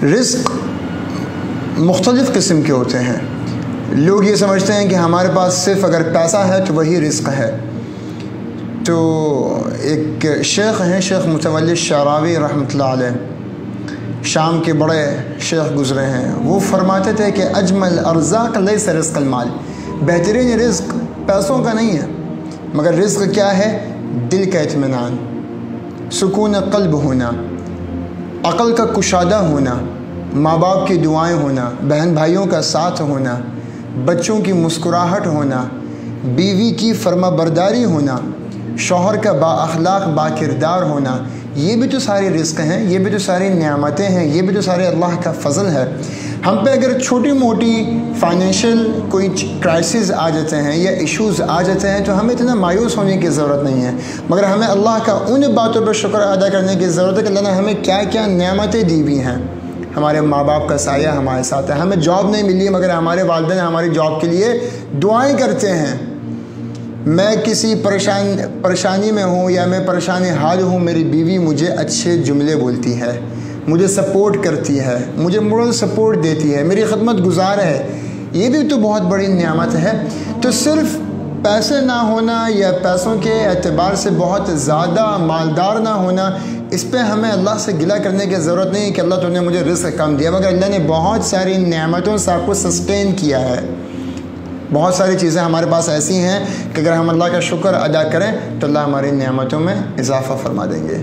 رزق مختلف قسم کے ہوتے ہیں۔ لوگ یہ سمجھتے ہیں کہ ہمارے پاس صرف اگر پیسہ ہے تو وہی رزق ہے۔ تو ایک شیخ ہیں، شیخ متولی الشعراوی رحمۃ اللہ علیہ، شام کے بڑے شیخ گزرے ہیں، وہ فرماتے تھے کہ اجمل ارزاق لیس رزق المال، بہترین رزق پیسوں کا نہیں ہے، مگر رزق کیا ہے؟ دل کا اطمینان، سکون قلب ہونا، عقل کا کشادہ ہونا، ماں باپ کی دعائیں ہونا، بہن بھائیوں کا ساتھ ہونا، بچوں کی مسکراہٹ ہونا، بیوی کی فرما برداری ہونا، شوہر کا با اخلاق با کردار ہونا، یہ بھی تو سارے رزق ہیں، یہ بھی تو ساری نعمتیں ہیں، یہ بھی تو سارے اللہ کا فضل ہے۔ ہم پہ اگر چھوٹی موٹی فائنینشیل کوئی کرائسس آ جاتے ہیں یا ایشوز آ جاتے ہیں تو ہمیں اتنا مایوس ہونے کی ضرورت نہیں ہے، مگر ہمیں اللہ کا ان باتوں پر شکر ادا کرنے کی ضرورت ہے کہ اللہ نے ہمیں کیا کیا نعمتیں دی ہوئی ہیں۔ ہمارے ماں باپ کا سایہ ہمارے ساتھ ہے، ہمیں جاب نہیں ملی مگر ہمارے والدین ہماری جاب کے لیے دعائیں کرتے ہیں۔ میں کسی پریشانی میں ہوں یا میں پریشان حال ہوں، میری بیوی مجھے اچھے جملے بولتی ہے، مجھے سپورٹ کرتی ہے، مجھے مورل سپورٹ دیتی ہے، میری خدمت گزار ہے، یہ بھی تو بہت بڑی نعمت ہے۔ تو صرف پیسے نہ ہونا یا پیسوں کے اعتبار سے بہت زیادہ مالدار نہ ہونا، اس پہ ہمیں اللہ سے گلہ کرنے کی ضرورت نہیں کہ اللہ تو نے مجھے رزق کم دیا، مگر اللہ نے بہت ساری نعمتوں سے آپ کو سسٹین کیا ہے۔ بہت ساری چیزیں ہمارے پاس ایسی ہیں کہ اگر ہم اللہ کا شکر ادا کریں تو اللہ ہماری نعمتوں میں اضافہ فرما دیں گے۔